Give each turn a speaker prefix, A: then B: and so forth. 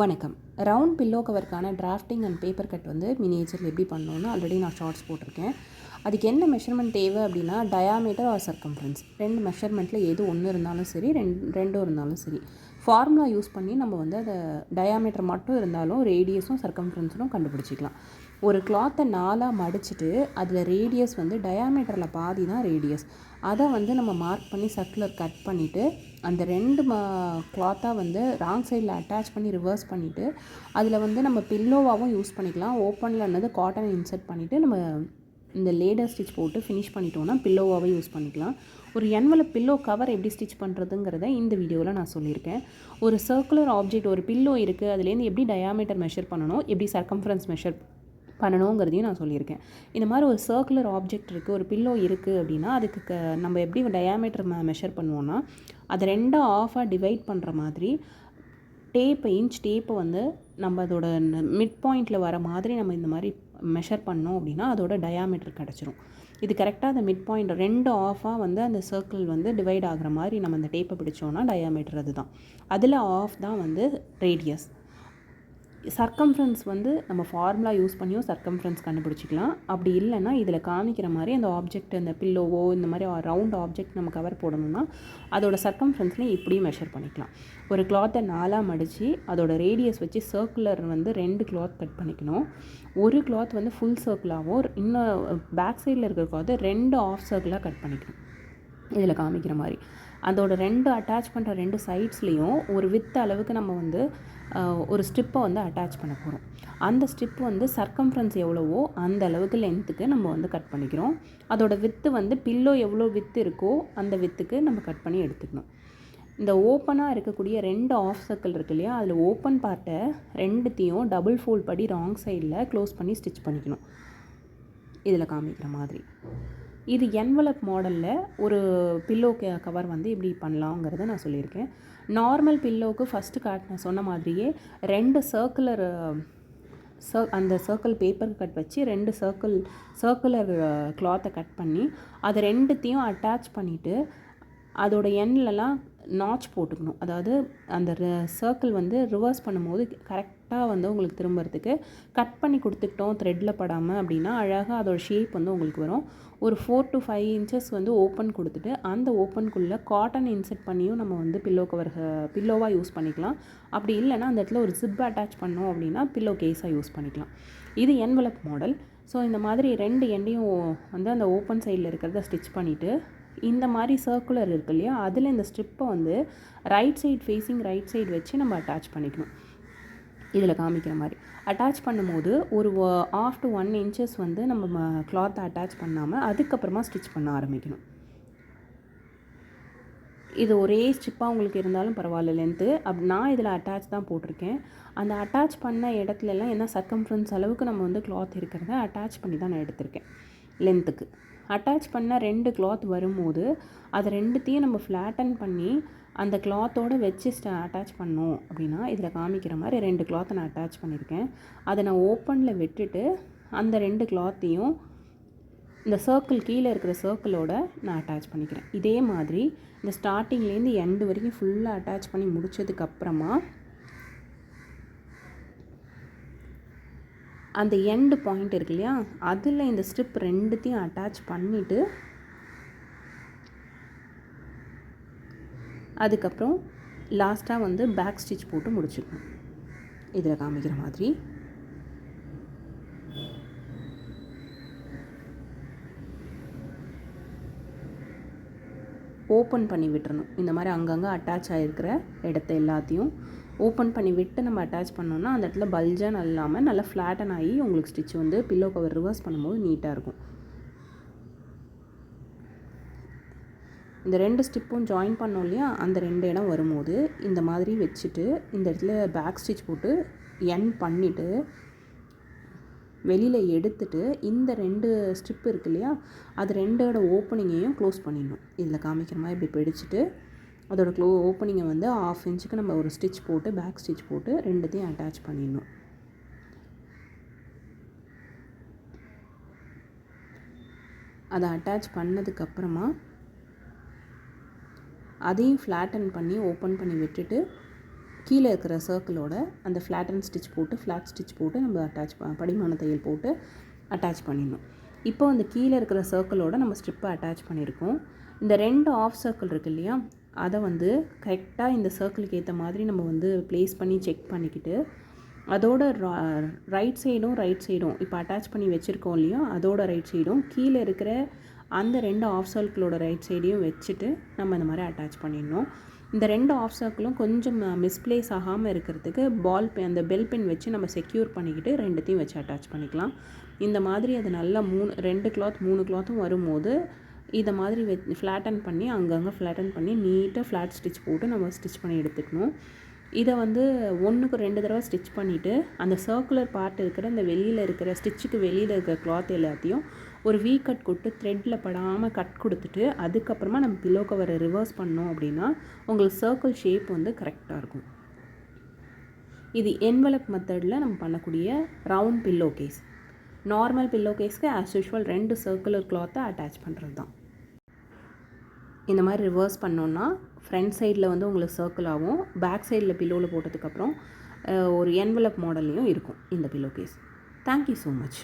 A: வணக்கம். Round pillow கவருக்கான drafting and paper cut வந்து மினியேச்சரில் எப்படி பண்ணணும்னு ஆல்ரெடி நான் ஷார்ட்ஸ் போட்டிருக்கேன். அதுக்கு என்ன மெஷர்மெண்ட் தேவை அப்படின்னா டயாமீட்டர் ஆர் சர்க்கம்ஃபரன்ஸ் ரெண்டு மெஷர்மெண்ட்டில் எது ஒன்று இருந்தாலும் சரி ரெண்டும் இருந்தாலும் சரி ஃபார்முலா யூஸ் பண்ணி நம்ம வந்து அதை டயாமீட்டர் மட்டும் இருந்தாலும் ரேடியஸும் சர்க்கம்ஃபரன்ஸும் கண்டுபிடிச்சிக்கலாம். ஒரு கிளாத்தை 4ஆக மடிச்சுட்டு அதில் ரேடியஸ் வந்து டயாமீட்டரில் பாதி தான் ரேடியஸ். அதை வந்து நம்ம மார்க் பண்ணி சர்க்குலர் கட் பண்ணிவிட்டு அந்த ரெண்டு கிளாத்தாக வந்து ராங் சைடில் அட்டாச் பண்ணி ரிவர்ஸ் பண்ணிவிட்டு அதில் வந்து நம்ம பில்லோவாகவும் யூஸ் பண்ணிக்கலாம். ஓப்பனில் என்னது காட்டன் இன்சர்ட் பண்ணிவிட்டு நம்ம இந்த லேடர் ஸ்டிச் போட்டு ஃபினிஷ் பண்ணிட்டோன்னா பில்லோவாகவே யூஸ் பண்ணிக்கலாம். ஒரு என்வலப் பில்லோ கவர் எப்படி ஸ்டிச் பண்ணுறதுங்கிறத இந்த வீடியோவில் நான் சொல்லியிருக்கேன். ஒரு சர்க்குலர் ஆப்ஜெக்ட் ஒரு பில்லோ இருக்குது, அதுலேருந்து எப்படி டயாமீட்டர் மெஷர் பண்ணணும், எப்படி சர்க்கம்ஃபரன்ஸ் மெஷர் பண்ணணுங்கிறதையும் நான் சொல்லியிருக்கேன். இந்த மாதிரி ஒரு சர்க்குலர் ஆப்ஜெக்ட் இருக்குது, ஒரு பில்லோ இருக்குது அப்படின்னா அதுக்கு நம்ம எப்படி டயாமீட்டர் மெஷர் பண்ணுவோன்னா அதை ரெண்டாக ஆஃபாக டிவைட் பண்ணுற மாதிரி இன்ச் டேப்பை வந்து நம்ம அதோட மிட் பாயிண்டில் வர மாதிரி நம்ம இந்த மாதிரி மெஷர் பண்ணோம் அப்படின்னா அதோட டயாமீட்டர் கிடச்சிரும். இது கரெக்டாக அந்த மிட் பாயிண்ட் ரெண்டு ஆஃபாக வந்து அந்த சர்க்கிள் வந்து டிவைட் ஆகிற மாதிரி நம்ம அந்த டேப்பை பிடிச்சோன்னா டயாமீட்டர் அது தான். அதில் ஆஃப் தான் வந்து ரேடியஸ். சர்க்கம்ஃபரன்ஸ் வந்து நம்ம ஃபார்முலா யூஸ் பண்ணியும் சர்க்கம்ஃபரன்ஸ் கண்டுபிடிச்சிக்கலாம். அப்படி இல்லைன்னா இதில் காமிக்கிற மாதிரி அந்த ஆப்ஜெக்ட் அந்த பில்லோவோ இந்த மாதிரி ரவுண்ட் ஆப்ஜெக்ட் நம்ம கவர் போடணும்னா அதோட சர்க்கம்ஃபரன்ஸ்லேயும் இப்படியும் மெஷர் பண்ணிக்கலாம். ஒரு கிளாத்தை 4ஆக மடித்து அதோட ரேடியஸ் வச்சு சர்க்குலர் வந்து 2 கிளாத் கட் பண்ணிக்கணும். ஒரு கிளாத் வந்து ஃபுல் சர்க்கிளாகவும் இன்னும் பேக் சைடில் இருக்கிற கிளாத்தை 2 ஆஃப் சர்க்கிளாக கட் பண்ணிக்கணும். இதில் காமிக்கிற மாதிரி அதோட அட்டாச் பண்ணுற 2 சைட்ஸ்லேயும் ஒரு வித் அளவுக்கு நம்ம வந்து ஒரு ஸ்ட்ரிப்பை வந்து அட்டாச் பண்ண போகிறோம். அந்த ஸ்ட்ரிப் வந்து சர்க்கம்ஃபரன்ஸ் எவ்வளவோ அந்த அளவுக்கு லென்த்துக்கு நம்ம வந்து கட் பண்ணிக்கிறோம். அதோட வித்து வந்து பில்லோ எவ்வளோ வித்து இருக்கோ அந்த வித்துக்கு நம்ம கட் பண்ணி எடுத்துக்கணும். இந்த ஓப்பனாக இருக்கக்கூடிய 2 ஆஃப் சர்க்கிள் இருக்கு இல்லையா, அதில் ஓப்பன் பார்ட்டை 2த்தையும் டபுள் ஃபோல்ட் படி ராங் சைடில் க்ளோஸ் பண்ணி ஸ்டிச் பண்ணிக்கணும். இதில் காமிக்கிற மாதிரி இது என்வலப் மாடலில் ஒரு பில்லோ கவர் வந்து இப்படி பண்ணலாங்கிறத நான் சொல்லியிருக்கேன். நார்மல் பில்லோவுக்கு ஃபஸ்ட்டு நான் சொன்ன மாதிரியே 2 சர்க்குலர் அந்த சர்க்கிள் பேப்பர் கட் வச்சு 2 சர்க்குலர் கிளாத்தை கட் பண்ணி அதை 2த்தையும் அட்டாச் பண்ணிவிட்டு அதோட எண்ணிலலாம் நாச் போட்டுக்கணும். அதாவது அந்த சர்க்கிள் வந்து ரிவர்ஸ் பண்ணும்போது கரெக்டாக வந்து உங்களுக்கு திரும்புறதுக்கு கட் பண்ணி கொடுத்துக்கிட்டோம் த்ரெட்டில் படாமல் அப்படின்னா அழகாக அதோட ஷேப் வந்து உங்களுக்கு வரும். ஒரு 4 to 5 inches வந்து ஓப்பன் கொடுத்துட்டு அந்த ஓப்பனுக்குள்ளே காட்டன் இன்செர்ட் பண்ணியும் நம்ம வந்து பில்லோவாக யூஸ் பண்ணிக்கலாம். அப்படி இல்லைன்னா அந்த இடத்துல ஒரு ஜிப் அட்டாச் பண்ணோம் அப்படின்னா பில்லோ கேஸாக யூஸ் பண்ணிக்கலாம். இது என்வலப் மாடல். ஸோ இந்த மாதிரி 2 எண்டையும் வந்து அந்த ஓப்பன் சைடில் இருக்கிறத ஸ்டிச் பண்ணிவிட்டு இந்த மாதிரி சர்க்குலர் இருக்கு இல்லையா, அதில் இந்த ஸ்ட்ரிப்பை வந்து ரைட் சைடு வச்சு நம்ம அட்டாச் பண்ணிக்கணும். இதில் காமிக்கிற மாதிரி அட்டாச் பண்ணும்போது ஒரு 1/2 to 1 inches வந்து நம்ம கிளாத்தை அட்டாச் பண்ணாமல் அதுக்கப்புறமா ஸ்டிச் பண்ண ஆரம்பிக்கணும். இது ஒரே ஸ்ட்ரிப்பாக உங்களுக்கு இருந்தாலும் பரவாயில்ல லென்த்து. நான் இதில் அட்டாச் தான் போட்டிருக்கேன். அந்த அட்டாச் பண்ண இடத்துலலாம் என்ன சர்க்கம்ஃபரன்ஸ் அளவுக்கு நம்ம வந்து கிளாத் இருக்கிறத அட்டாச் பண்ணி தான் நான் எடுத்திருக்கேன் லென்த்துக்கு. அட்டாச் பண்ண 2 கிளாத் வரும்போது அதை 2த்தையும் நம்ம ஃப்ளாட்டன் பண்ணி அந்த கிளாத்தோடு வச்சு அட்டாச் பண்ணோம் அப்படின்னா இதில் காமிக்கிற மாதிரி 2 கிளாத்தை நான் அட்டாச் பண்ணியிருக்கேன். அதை நான் ஓப்பனில் விட்டுட்டு அந்த 2 கிளாத்தையும் இந்த சர்க்கிள் கீழே இருக்கிற சர்க்கிளோட நான் அட்டாச் பண்ணிக்கிறேன். இதே மாதிரி இந்த ஸ்டார்டிங்லேருந்து எண்டு வரைக்கும் ஃபுல்லாக அட்டாச் பண்ணி முடித்ததுக்கப்புறமா அந்த எண்டு பாயிண்ட் இருக்கு இல்லையா, அதில் இந்த ஸ்ட்ரிப் 2த்தையும் அட்டாச் பண்ணிவிட்டு அதுக்கப்புறம் லாஸ்ட்டாக வந்து பேக் ஸ்டிச் போட்டு முடிச்சுக்கணும். இதில் காமிக்கிற மாதிரி ஓப்பன் பண்ணி விட்டுறணும். இந்த மாதிரி அங்கங்கே அட்டாச் ஆகிருக்கிற இடத்த எல்லாத்தையும் ஓப்பன் பண்ணி விட்டு நம்ம அட்டாச் பண்ணோன்னா அந்த இடத்துல பல்ஜாக இல்லாமல் நல்லா ஃப்ளாட்டன் ஆகி உங்களுக்கு ஸ்டிச் வந்து பில்லோ கவர் ரிவர்ஸ் பண்ணும்போது நீட்டாக இருக்கும். இந்த 2 ஸ்டிப்பும் ஜாயின் பண்ணோம் இல்லையா, அந்த 2 இடம் வரும்போது இந்த மாதிரி வச்சுட்டு இந்த இடத்துல பேக் ஸ்டிச் போட்டு பண்ணிவிட்டு வெளியில் எடுத்துட்டு இந்த 2 ஸ்ட்ரிப் இருக்கு இல்லையா, அது 2ஓட ஓப்பனிங்கையும் க்ளோஸ் பண்ணிடணும். இதில் காமிக்கிற மாதிரி இப்படி பிடிச்சிட்டு அதோட ஓப்பனிங்கை வந்து 1/2 inch நம்ம ஒரு ஸ்டிச் போட்டு பேக் ஸ்டிச் போட்டு 2த்தையும் அட்டாச் பண்ணிடணும். அதை அட்டாச் பண்ணதுக்கப்புறமா அதையும் ஃப்ளாட்டன் பண்ணி ஓப்பன் பண்ணி விட்டுட்டு கீழே இருக்கிற சர்க்கிளோட அந்த ஃப்ளாட் ஸ்டிச் போட்டு நம்ம படிமான தையல் போட்டு அட்டாச் பண்ணிடணும். இப்போ அந்த கீழே இருக்கிற சர்க்கிளோட நம்ம ஸ்ட்ரிப்பை அட்டாச் பண்ணியிருக்கோம். இந்த 2 ஆஃப் சர்க்கிள் இருக்குது இல்லையா, அதை வந்து கரெக்டாக இந்த சர்க்கிளுக்கு ஏற்ற மாதிரி நம்ம வந்து ப்ளேஸ் பண்ணி செக் பண்ணிக்கிட்டு, அதோட ரைட் சைடும் இப்போ அட்டாச் பண்ணி வச்சுருக்கோம் இல்லையா, அதோட ரைட் சைடும் கீழே இருக்கிற அந்த 2 ஆஃப் சர்க்கிளோட ரைட் சைடையும் வச்சுட்டு நம்ம இந்த மாதிரி அட்டாச் பண்ணிடணும். இந்த 2 ஆஃப் சர்க்கிளும் கொஞ்சம் மிஸ்பிளேஸ் ஆகாமல் இருக்கிறதுக்கு அந்த பெல் பென் வச்சு நம்ம செக்யூர் பண்ணிக்கிட்டு 2த்தையும் வச்சு அட்டாச் பண்ணிக்கலாம். இந்த மாதிரி அது நல்லா 3 கிளாத்தும் வரும்போது இதை மாதிரி ஃப்ளாட்டன் பண்ணி ஃப்ளாட்டன் பண்ணி நீட்டாக ஃப்ளாட் ஸ்டிச் போட்டு நம்ம ஸ்டிச் பண்ணி எடுத்துக்கணும். இதை வந்து 1க்கு 2 தடவை ஸ்டிச் பண்ணிவிட்டு அந்த சர்க்குலர் பார்ட் இருக்கிற இந்த ஸ்டிச்சுக்கு வெளியில் இருக்கிற கிளாத் எல்லாத்தையும் ஒரு வீ கட் கொடுத்து த்ரெட்டில் படாமல் கட் கொடுத்துட்டு அதுக்கப்புறமா நம்ம பில்லோ கவரை ரிவர்ஸ் பண்ணோம் அப்படின்னா உங்களுக்கு சர்க்கிள் ஷேப் வந்து கரெக்டாக இருக்கும். இது என்வலப் மெத்தடில் நம்ம பண்ணக்கூடிய round pillow case. Normal pillow கேஸ்க்கு ஆஸ் யூஷுவல் 2 சர்க்குலர் கிளாத்தை அட்டாச் பண்ணுறது தான். இந்த மாதிரி ரிவர்ஸ் பண்ணோன்னா ஃப்ரண்ட் சைடில் வந்து உங்களுக்கு சர்க்கிள் ஆகும், பேக் சைடில் பில்லோவில் போட்டதுக்கப்புறம் ஒரு என்வலப் மாடல்லையும் இருக்கும் இந்த pillow case. Thank you so much.